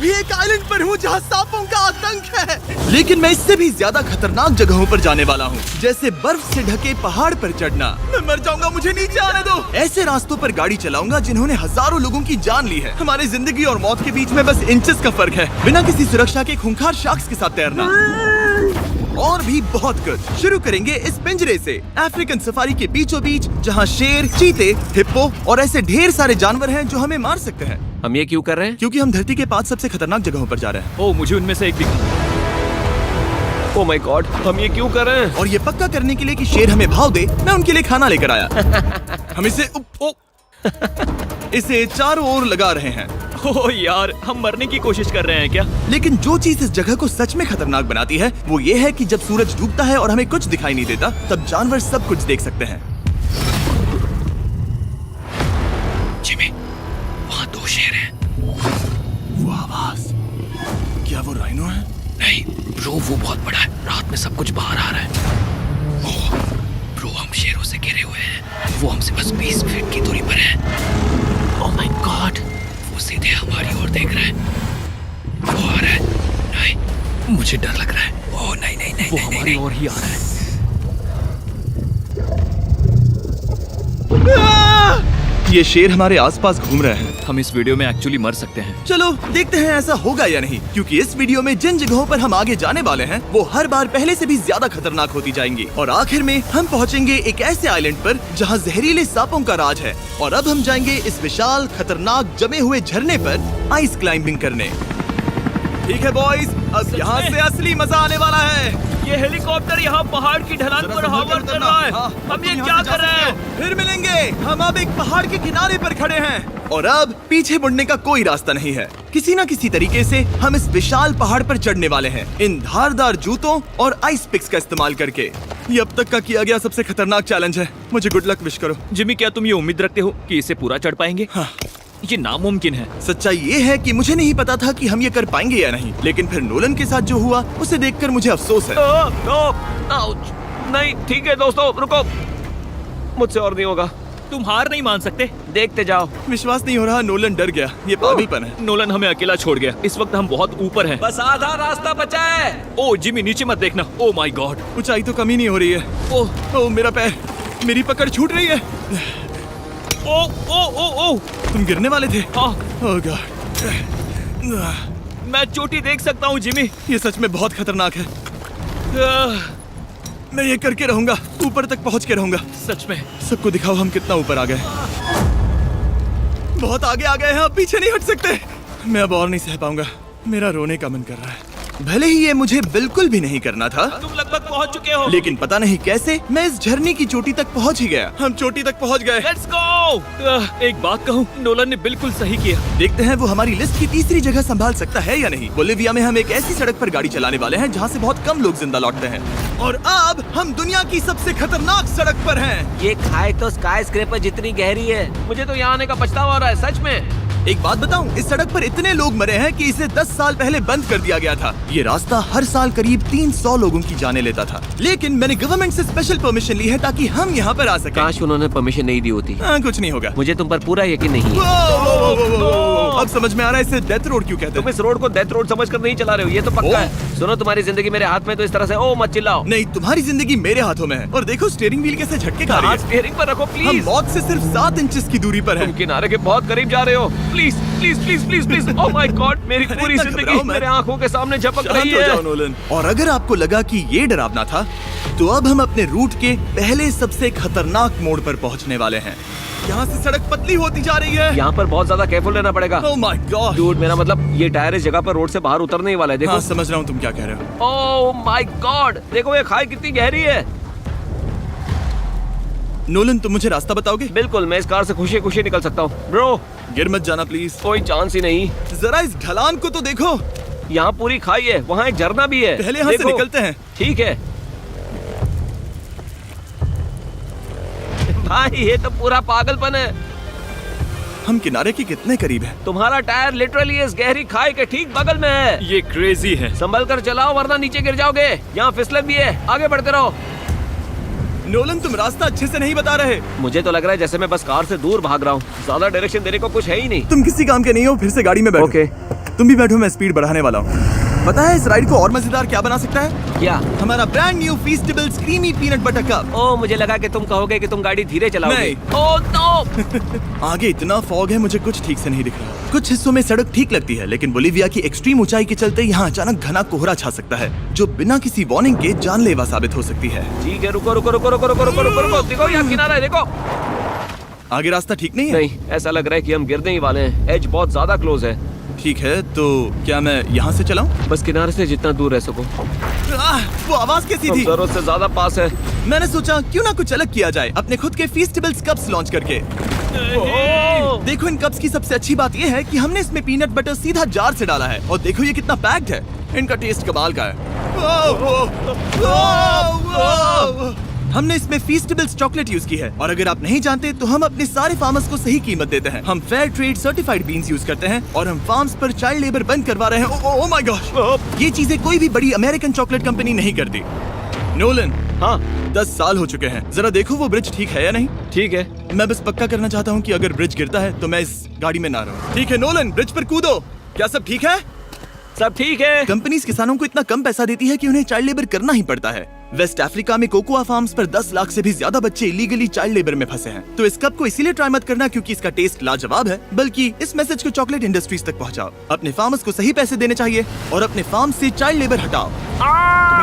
अभी एक आइलैंड पर हूँ जहाँ सांपों का आतंक है, लेकिन मैं इससे भी ज्यादा खतरनाक जगहों पर जाने वाला हूँ, जैसे बर्फ से ढके पहाड़ पर चढ़ना। मैं मर जाऊंगा, मुझे नीचे आने दो। ऐसे रास्तों पर गाड़ी चलाऊंगा जिन्होंने हजारों लोगों की जान ली है। हमारी जिंदगी और मौत के बीच में बस इंचेस का फर्क है। बिना किसी सुरक्षा के खूंखार शार्क्स के साथ तैरना और भी बहुत कुछ। शुरू करेंगे इस पिंजरे से, अफ्रीकन सफारी के बीचों बीच, जहाँ शेर, चीते, हिप्पो और ऐसे ढेर सारे जानवर हैं जो हमें मार सकते हैं। हम ये क्यों कर रहे हैं? क्योंकि हम धरती के 5 सबसे खतरनाक जगहों पर जा रहे हैं। ओह, मुझे उनमें से एक दिखा। ओह माय गॉड, हम ये क्यों कर रहे हैं? और ये पक्का करने के लिए कि शेर हमें भाव दे, मैं उनके लिए खाना लेकर आया। हम इसे चारों ओर लगा रहे हैं। ओह यार, हम मरने की कोशिश कर रहे हैं क्या? लेकिन जो चीज इस जगह को सच में खतरनाक बनाती है वो ये है कि जब सूरज डूबता है और हमें कुछ दिखाई नहीं देता, तब जानवर सब कुछ देख सकते हैं। जिमी, वहाँ 2 शेर हैं। वो आवाज, क्या वो राइनो है? नहीं ब्रो, वो बहुत बड़ा है। रात में सब कुछ बाहर आ रहा है। ओह ब्रो, हम शेरों से घिरे हुए हैं। वो हमसे बस 20 फीट की दूरी पर है। ओह माय गॉड, वो सीधे हमारी ओर देख रहा है। वो आ रहा है। नहीं, मुझे डर लग रहा है। ओह नहीं नहीं नहीं, वो नहीं, हमारी नहीं। ओर ही आ रहा है। ये शेर हमारे आसपास घूम रहे हैं। हम इस वीडियो में एक्चुअली मर सकते हैं। चलो देखते हैं ऐसा होगा या नहीं, क्योंकि इस वीडियो में जिन जगहों पर हम आगे जाने वाले हैं वो हर बार पहले से भी ज्यादा खतरनाक होती जाएंगी। और आखिर में हम पहुंचेंगे एक ऐसे आइलैंड पर जहां जहरीले सांपों का राज है। और अब हम जाएंगे इस विशाल खतरनाक जमे हुए झरने पर आइस क्लाइंबिंग करने। ठीक है बॉयज, अब यहाँ से असली मजा आने वाला है। ये हेलीकॉप्टर यहाँ पहाड़ की ढलान पर हॉवर कर रहा है। हम ये क्या कर रहे हैं? फिर मिलेंगे। हम अब एक पहाड़ के किनारे पर खड़े हैं और अब पीछे मुड़ने का कोई रास्ता नहीं है। किसी न किसी तरीके से हम इस विशाल पहाड़ पर चढ़ने वाले हैं, इन धारदार जूतों और आइस पिक्स का इस्तेमाल करके। ये अब तक का किया गया सबसे खतरनाक चैलेंज है। मुझे गुड लक विश करो। जिमी, क्या तुम ये उम्मीद रखते हो कि इसे पूरा चढ़ पाएंगे? हाँ। ये नामुमकिन है। सच्चाई ये है कि मुझे नहीं पता था कि हम ये कर पाएंगे या नहीं, लेकिन फिर नोलन के साथ जो हुआ उसे देखकर मुझे अफसोस है। आउच। नहीं ठीक है दोस्तों, रुको, मुझसे और नहीं होगा। तुम हार नहीं मान सकते। देखते जाओ। विश्वास नहीं हो रहा, नोलन डर गया। ये पागलपन है। नोलन हमें अकेला छोड़ गया। इस वक्त हम बहुत ऊपर हैं। बस आधा रास्ता बचा है। ओह जिमी, नीचे मत देखना। Oh my God. ऊंचाई तो कमी नहीं हो रही है। ओह मेरा पैर, मेरी पकड़ छूट रही है। ओह ओह ओह ओह, तुम गिरने वाले थे। हाँ, ओह गॉड। मैं चोटी देख सकता हूँ जिमी। ये सच में बहुत खतरनाक है। मैं ये करके रहूंगा, ऊपर तक पहुंच के रहूंगा। सच में। सबको दिखाओ हम कितना ऊपर आ गए। बहुत आगे आ गए हैं, अब पीछे नहीं हट सकते। मैं अब और नहीं सह पाऊंगा, मेरा रोने का मन कर रहा है। भले ही ये मुझे बिल्कुल भी नहीं करना था, तुम लगभग पहुंच चुके हो। लेकिन पता नहीं कैसे मैं इस झरने की चोटी तक पहुंच ही गया। हम चोटी तक पहुंच गए। Let's go. एक बात कहूँ, नोलन ने बिल्कुल सही किया। देखते हैं वो हमारी लिस्ट की तीसरी जगह संभाल सकता है या नहीं। बोलिविया में हम एक ऐसी सड़क पर गाड़ी चलाने वाले हैं जहाँ से बहुत कम लोग जिंदा लौटते हैं। और अब हम दुनिया की सबसे खतरनाक सड़क पर हैं। ये खाई तो स्काई स्क्रैपर जितनी गहरी है। मुझे तो यहाँ आने का पछतावा हो रहा है, सच में। एक बात बताऊं, इस सड़क पर इतने लोग मरे हैं कि इसे 10 साल पहले बंद कर दिया गया था। ये रास्ता हर साल करीब 300 लोगों की जाने लेता था, लेकिन मैंने गवर्नमेंट से स्पेशल परमिशन ली है ताकि हम यहाँ पर आ सकें। काश उन्होंने परमिशन नहीं दी होती। कुछ नहीं होगा। मुझे तुम पर पूरा यकीन नहीं है। अब समझ में आ रहा है इसे डेथ रोड क्यों कहते तुम हैं। इस रोड को डेथ रोड समझकर नहीं चला रहे हो, ये तो पक्का है। सुनो, तुम्हारी जिंदगी मेरे हाथ में, तो इस तरह से ओ मत चिल्लाओ। नहीं, तुम्हारी जिंदगी मेरे हाथों में है। और देखो स्टीयरिंग व्हील कैसे झटके खा रही है। स्टीयरिंग पर रखो हम प्लीज। मौत से सिर्फ 7 इंचेस की दूरी पर तुम हैं। किनारे के बहुत करीब जा रहे हो। Please please please please please. Oh my God, मेरी पूरी इतना जिंदगी घबराओ मत। मेरे आंखों के सामने झपक शांत रही हो जाओ है। नोलन। और अगर आपको लगा कि ये डरावना था, तो अब हम अपने रूट के पहले सबसे खतरनाक मोड़ पर पहुंचने वाले हैं। यहाँ से सड़क पतली होती जा रही है। यहाँ पर बहुत ज्यादा केयरफुल रहना पड़ेगा। Oh my God. डूड, मेरा मतलब ये टायर इस जगह पर रोड से बाहर उतरने ही वाला है। देखो। हाँ, समझ रहा हूँ तुम क्या कह रहे हो। ओह माय गॉड, देखो ये खाई कितनी गहरी है। नोलन, तुम मुझे रास्ता बताओगे? बिल्कुल, मैं इस कार से खुशी खुशी निकल सकता हूँ। ब्रो, गिर मत जाना प्लीज। कोई चांस ही नहीं। जरा इस ढलान को तो देखो। यहाँ पूरी खाई है, वहाँ एक झरना भी है। पहले यहाँ से देखो। निकलते हैं। ठीक है भाई, ये तो पूरा पागलपन है। हम किनारे के कितने करीब हैं? तुम्हारा टायर लिटरली इस गहरी खाई के ठीक बगल में है। ये क्रेजी है। संभल कर चलाओ वरना नीचे गिर जाओगे। यहाँ फिसलन भी है, आगे बढ़ते रहो। नोलन, तुम रास्ता अच्छे से नहीं बता रहे। मुझे तो लग रहा है जैसे मैं बस कार से दूर भाग रहा हूँ। ज्यादा डायरेक्शन देने को कुछ है ही नहीं। तुम किसी काम के नहीं हो, फिर से गाड़ी में बैठो। ओके। तुम भी बैठो, मैं स्पीड बढ़ाने वाला हूँ। पता है इस राइड को और मजेदार क्या बना सकता है? क्या? हमारा brand new Feastables creamy peanut butter cup. ओ, मुझे लगा कि तुम कहोगे कि तुम गाड़ी धीरे चलाओगे। नहीं। Oh no! आगे इतना फॉग है, मुझे कुछ ठीक से नहीं दिख रहा। कुछ हिस्सों में सड़क ठीक लगती है, लेकिन बोलीविया की एक्सट्रीम ऊंचाई के चलते यहाँ अचानक घना कोहरा छा सकता है, जो बिना किसी वार्निंग के जानलेवा साबित हो सकती है। ठीक है, रुको रुको रुको रुको रुको रुको रुको रुको, देखो यहाँ किनारा है, देखो। आगे रास्ता ठीक नहीं है? नहीं, ऐसा लग रहा है कि हम गिरने ही वाले हैं। एज बहुत ज्यादा क्लोज है। ठीक है, तो क्या मैं यहाँ से चलाऊं? बस किनारे से जितना दूर रह सको। वो आवाज कैसी हम थी? जरूरत से ज्यादा पास है। मैंने सोचा क्यों ना कुछ अलग किया जाए, अपने खुद के फीस्टेबल्स कप्स लॉन्च करके। देखो इन कप्स की सबसे अच्छी बात ये है कि हमने इसमें पीनट बटर सीधा जार से डाला है, और देखो ये कितना पैक्ड है। इनका टेस्ट कमाल का है। हमने इसमें फीस्टेबल्स चॉकलेट यूज की है, और अगर आप नहीं जानते तो हम अपने सारे फार्मर्स को सही कीमत देते हैं। हम fair trade certified beans use करते हैं, और हम फार्म्स पर चाइल्ड लेबर बंद करवा रहे हैं। ओह माय गॉश, ये चीजें कोई भी बड़ी अमेरिकन चॉकलेट कंपनी नहीं करती। नोलन, हाँ 10 साल हो चुके हैं, जरा देखो वो ब्रिज ठीक है या नहीं। ठीक है। मैं बस पक्का करना चाहता हूँ कि अगर ब्रिज गिरता है तो मैं इस गाड़ी में ना रहूं। ठीक है नोलन, ब्रिज पर कूदो। क्या सब ठीक है? सब ठीक है। कंपनीज किसानों को इतना कम पैसा देती है कि उन्हें चाइल्ड लेबर करना ही पड़ता है। वेस्ट अफ्रीका में कोकोआ फार्म्स पर 10 लाख से भी ज्यादा बच्चे इलीगली चाइल्ड लेबर में फंसे हैं। तो इस कप को इसीलिए ट्राई मत करना क्योंकि इसका टेस्ट लाजवाब है, बल्कि इस मैसेज को चॉकलेट इंडस्ट्रीज तक पहुंचाओ। अपने फार्मर्स को सही पैसे देने चाहिए और अपने फार्म से चाइल्ड लेबर हटाओ।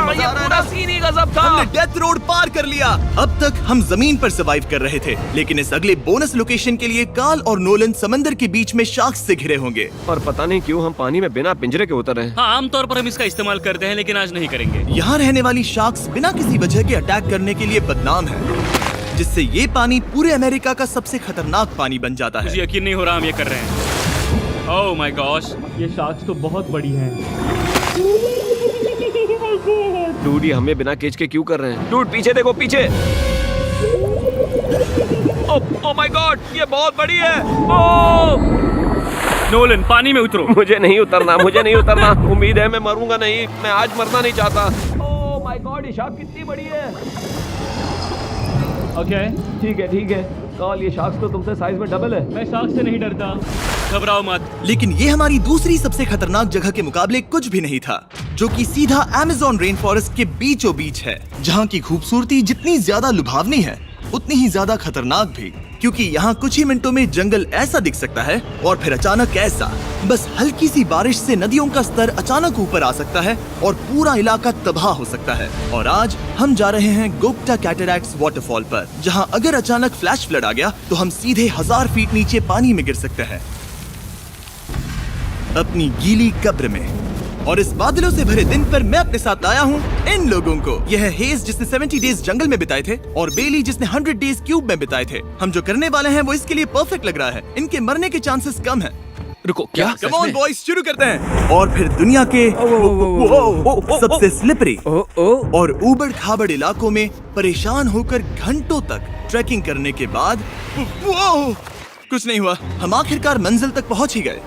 ये पूरा सीन ही गजब था। हमने डेथ रोड पार कर लिया। अब तक हम जमीन पर सर्वाइव कर रहे थे, लेकिन इस अगले बोनस लोकेशन के लिए कार्ल और नोलन समंदर के बीच में शार्क्स से घिरे होंगे। और पता नहीं क्यों हम पानी में बिना पिंजरे के उतर रहे हैं। हाँ, आमतौर पर हम इसका इस्तेमाल करते हैं, लेकिन आज नहीं करेंगे। यहाँ रहने वाली शार्क्स बिना किसी वजह के अटैक करने के लिए बदनाम है, जिससे ये पानी पूरे अमेरिका का सबसे खतरनाक पानी बन जाता मुझे है। यकीन नहीं हो रहा हम ये कर रहे हैं। ओह माय गॉश, ये शार्क्स तो बहुत बड़ी हैं। डूड, ये हमें बिना केज के क्यों कर रहे हैं? डूड पीछे देखो, पीछे। ओह माय गॉड, ये बहुत बड़ी है। ओह नोलन, पानी में उतरो। मुझे नहीं उतरना, मुझे नहीं उतरना। उम्मीद है मैं मरूंगा नहीं। मैं आज मरना नहीं चाहता। ओह माय गॉड, ये शार्क कितनी बड़ी है। ओके, ठीक है ठीक है। कार्ल, ये शार्क्स तो तुमसे साइज में डबल है। मैं शार्क से नहीं डरता, घबराओ मत। लेकिन ये हमारी दूसरी सबसे खतरनाक जगह के मुकाबले कुछ भी नहीं था, जो कि सीधा अमेज़न रेन फॉरेस्ट के बीचों बीच है, जहाँ की खूबसूरती जितनी ज्यादा लुभावनी है उतनी ही ज्यादा खतरनाक भी, क्योंकि यहाँ कुछ ही मिनटों में जंगल ऐसा दिख सकता है और फिर अचानक ऐसा। बस हल्की सी बारिश से नदियों का स्तर अचानक ऊपर आ सकता है और पूरा इलाका तबाह हो सकता है। और आज हम जा रहे हैं गोप्टा कैटरैक्ट्स वाटरफॉल पर, जहाँ अगर अचानक फ्लैश फ्लड आ गया तो हम सीधे 1000 फीट नीचे पानी में गिर सकते हैं, अपनी गीली कब्र में। और इस बादलों से भरे दिन पर मैं अपने साथ लाया हूँ इन लोगों को। यह है हेज जिसने 70 डेज जंगल में बिताए थे, और बेली जिसने 100 डेज क्यूब में बिताए थे। हम जो करने वाले हैं वो इसके लिए परफेक्ट लग रहा है। इनके मरने के चांसेस कम हैं। रुको, क्या? कम ऑन बॉयज, शुरू करते हैं। और फिर दुनिया के सबसे स्लिपरी और ऊबड़ खाबड़ इलाकों में परेशान होकर घंटों तक ट्रैकिंग करने के बाद कुछ नहीं हुआ, हम आखिरकार मंजिल तक पहुंच ही गए।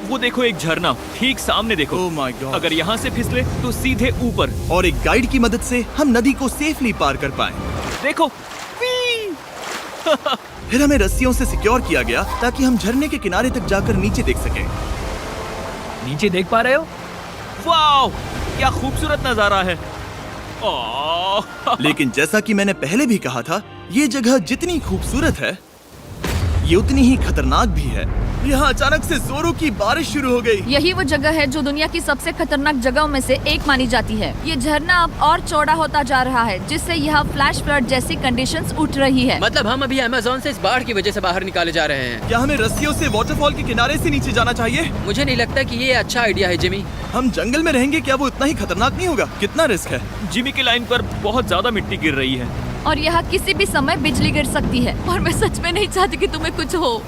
वो देखो, एक झरना ठीक सामने देखो। Oh my God! अगर यहाँ से फिसले तो सीधे ऊपर। और एक गाइड की मदद से हम नदी को सेफली पार कर पाए। देखो। फिर हमें रस्सियों से सिक्योर किया गया ताकि हम झरने के किनारे तक जाकर नीचे देख सकें। नीचे देख पा रहे हो? वाओ, क्या खूबसूरत नजारा है। ओह। लेकिन जैसा कि मैंने पहले भी कहा था, ये जगह जितनी खूबसूरत है ये उतनी ही खतरनाक भी है। यहाँ अचानक से जोरों की बारिश शुरू हो गई। यही वो जगह है जो दुनिया की सबसे खतरनाक जगहों में से एक मानी जाती है। ये झरना अब और चौड़ा होता जा रहा है, जिससे यहाँ फ्लैश फ्लड जैसी कंडीशंस उठ रही है। मतलब हम अभी अमेज़न से इस बाढ़ की वजह से बाहर निकाले जा रहे हैं। क्या हमें रस्सियों से वाटरफॉल के किनारे से नीचे जाना चाहिए? मुझे नहीं लगता कि ये अच्छा आइडिया है जिमी। हम जंगल में रहेंगे, क्या वो उतना ही खतरनाक नहीं होगा? कितना रिस्क है। जिमी की लाइन पर बहुत ज्यादा मिट्टी गिर रही है, और यहाँ किसी भी समय बिजली गिर सकती है, और मैं सच में नहीं चाहती कि तुम्हें कुछ हो।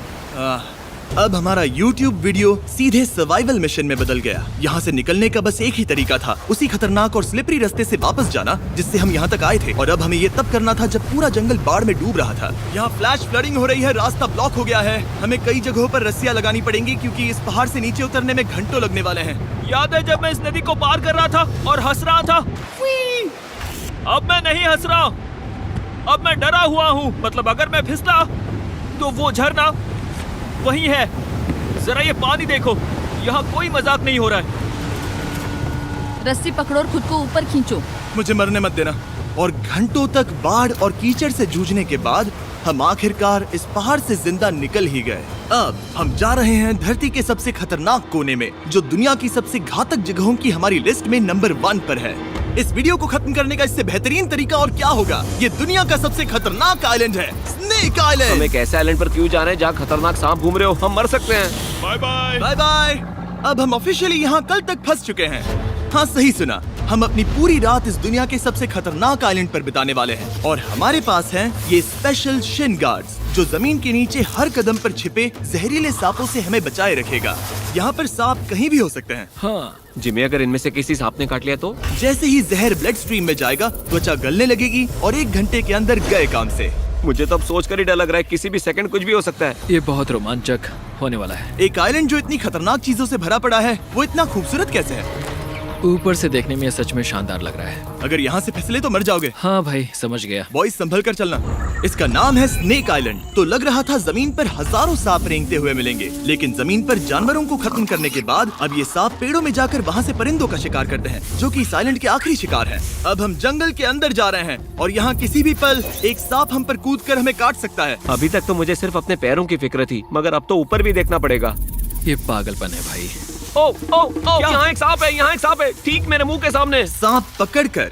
अब हमारा YouTube वीडियो सीधे सर्वाइवल मिशन में बदल गया। यहाँ से निकलने का बस एक ही तरीका था, उसी खतरनाक और स्लिपरी रास्ते से वापस जाना जिससे हम यहाँ तक आए थे। और अब हमें ये तब करना था जब पूरा जंगल बाढ़ में डूब रहा था। यहाँ फ्लैश फ्लडिंग हो रही है, रास्ता ब्लॉक हो गया है। हमें कई जगहों पर रस्सियाँ लगानी पड़ेंगी क्योंकि इस पहाड़ से नीचे उतरने में घंटों लगने वाले हैं। याद है जब मैं इस नदी को पार कर रहा था और हंस रहा था? अब मैं नहीं हंस रहा, अब मैं डरा हुआ हूँ। मतलब अगर मैं फिसला तो वो झरना वही है। जरा ये पानी देखो, यहाँ कोई मजाक नहीं हो रहा है। रस्सी पकड़ो और खुद को ऊपर खींचो। मुझे मरने मत देना। और घंटों तक बाढ़ और कीचड़ से जूझने के बाद हम आखिरकार इस पहाड़ से जिंदा निकल ही गए। अब हम जा रहे हैं धरती के सबसे खतरनाक कोने में, जो दुनिया की सबसे घातक जगहों की हमारी लिस्ट में नंबर 1 पर है। इस वीडियो को खत्म करने का इससे बेहतरीन तरीका और क्या होगा। ये दुनिया का सबसे खतरनाक आइलैंड है, स्नेक हम आइलैंड। एक ऐसे आइलैंड पर क्यों जा रहे हैं जहाँ खतरनाक सांप घूम रहे हो? हम मर सकते हैं। Bye bye. Bye bye. अब हम ऑफिशियली यहाँ कल तक फंस चुके हैं। हाँ, सही सुना। हम अपनी पूरी रात इस दुनिया के सबसे खतरनाक आइलैंड पर बिताने वाले हैं और हमारे पास हैं ये स्पेशल शिन गार्ड्स, जो जमीन के नीचे हर कदम पर छिपे जहरीले सांपों से हमें बचाए रखेगा। यहाँ पर सांप कहीं भी हो सकते हैं। हाँ जिमी, अगर इनमें से किसी सांप ने काट लिया तो? जैसे ही जहर ब्लड स्ट्रीम में जाएगा, त्वचा गलने लगेगी और 1 घंटे के अंदर गए काम से। मुझे तो अब सोचकर ही डर लग रहा है, किसी भी सेकंड कुछ भी हो सकता है। ये बहुत रोमांचक होने वाला है। एक आइलैंड जो इतनी खतरनाक चीजों से भरा पड़ा है, वो इतना खूबसूरत कैसे है? ऊपर से देखने में ये सच में शानदार लग रहा है। अगर यहाँ से फिसले तो मर जाओगे। हाँ भाई, समझ गया। बॉयज संभल कर चलना। इसका नाम है स्नेक आइलैंड। तो लग रहा था जमीन पर हजारों सांप रेंगते हुए मिलेंगे, लेकिन जमीन पर जानवरों को खत्म करने के बाद अब ये सांप पेड़ों में जाकर वहाँ से परिंदों का शिकार करते हैं, जो कि इस आइलैंड के आखिरी शिकार हैं। अब हम जंगल के अंदर जा रहे हैं और यहाँ किसी भी पल एक सांप हम पर कूदकर हमें काट सकता है। अभी तक तो मुझे सिर्फ अपने पैरों की फिक्र थी, मगर अब तो ऊपर भी देखना पड़ेगा। ये पागलपन है भाई। ओ ओ ओ, यहाँ एक सांप है, यहाँ एक सांप है, ठीक मेरे मुंह के सामने। सांप पकड़कर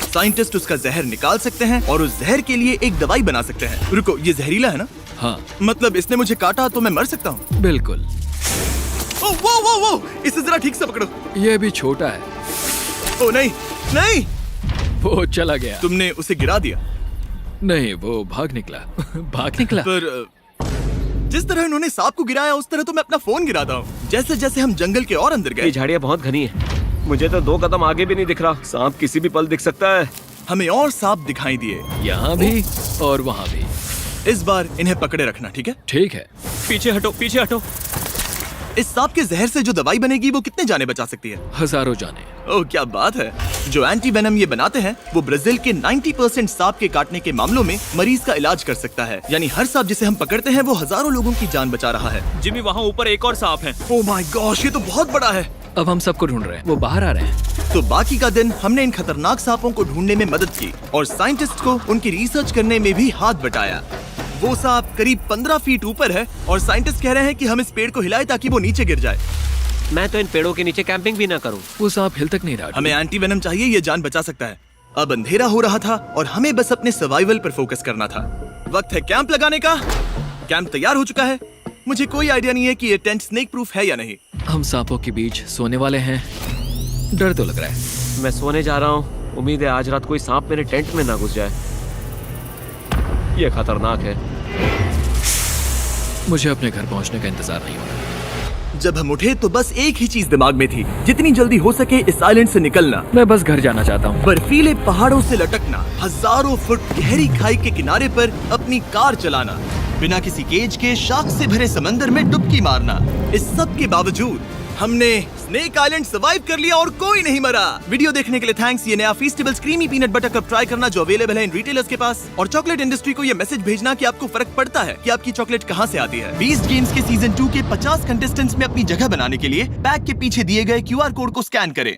साइंटिस्ट उसका जहर निकाल सकते हैं और उस जहर के लिए एक दवाई बना सकते हैं। रुको, ये जहरीला है ना? हाँ मतलब इसने मुझे काटा तो मैं मर सकता हूँ? बिल्कुल। ओ वो, इसे जरा ठीक से पकड़ो। ये भी छोटा है। ओ नहीं नहीं, वो चला गया। तुमने उसे गिरा दिया। नहीं, वो भाग निकला। भाग निकला। पर जिस तरह इन्होंने सांप को गिराया, उस तरह तो मैं अपना फोन गिराता हूँ। जैसे जैसे हम जंगल के और अंदर ये गए, झाड़ियाँ बहुत घनी है, मुझे तो 2 कदम आगे भी नहीं दिख रहा। सांप किसी भी पल दिख सकता है। हमें और सांप दिखाई दिए। यहाँ भी और वहाँ भी। इस बार इन्हें पकड़े रखना, ठीक है? ठीक है। पीछे हटो, पीछे हटो। इस सांप के जहर से जो दवाई बनेगी, वो कितने जाने बचा सकती है? हजारों जाने। ओह, क्या बात है। जो एंटी वेनम ये बनाते हैं, वो ब्राजील के 90% सांप के काटने के मामलों में मरीज का इलाज कर सकता है। यानी हर सांप जिसे हम पकड़ते हैं, वो हजारों लोगों की जान बचा रहा है। जिमी, वहाँ ऊपर एक और सांप है। ओह माय गॉश, ये तो बहुत बड़ा है। अब हम सबको ढूंढ रहे हैं, वो बाहर आ रहे हैं। तो बाकी का दिन हमने इन खतरनाक सांपों को ढूंढने में मदद की और साइंटिस्ट को उनकी रिसर्च करने में भी हाथ बटाया। वो सांप करीब 15 फीट ऊपर है और साइंटिस्ट कह रहे हैं कि हम इस पेड़ को हिलाएं ताकि वो नीचे गिर जाए। मैं तो इन पेड़ों के नीचे कैंपिंग भी ना करूं। वो सांप हिल तक नहीं रहा। हमें एंटी वेनम चाहिए, ये जान बचा सकता है। अब अंधेरा हो रहा था और हमें बस अपने सर्वाइवल पर फोकस करना था। वक्त है कैंप लगाने का। कैंप तैयार हो चुका है। मुझे कोई आइडिया नहीं है कि ये टेंट स्नेक प्रूफ है या नहीं। हम सांपों के बीच सोने वाले हैं। डर तो लग रहा है। मैं सोने जा रहा हूँ। उम्मीद है आज रात कोई सांप मेरे टेंट में ना घुस जाए। ये खतरनाक है। मुझे अपने घर पहुंचने का इंतजार नहीं हो रहा। जब हम उठे तो बस एक ही चीज दिमाग में थी, जितनी जल्दी हो सके इस आइलैंड से निकलना। मैं बस घर जाना चाहता हूँ। बर्फीले पहाड़ों से लटकना, हजारों फुट गहरी खाई के किनारे पर अपनी कार चलाना, बिना किसी केज के शार्क से भरे समंदर में डुबकी मारना। इस सब के बावजूद हमने स्नेक आइलैंड सर्वाइव कर लिया और कोई नहीं मरा। वीडियो देखने के लिए थैंक्स। ये नया Feastables creamy peanut butter cup try करना, जो अवेलेबल है इन रिटेलर्स के पास। और चॉकलेट इंडस्ट्री को ये मैसेज भेजना कि आपको फर्क पड़ता है कि आपकी चॉकलेट कहाँ से आती है। बीस्ट गेम्स के सीजन 2 के 50 कंटेस्टेंट्स में अपनी जगह बनाने के लिए पैक के पीछे दिए गए QR कोड को स्कैन करें।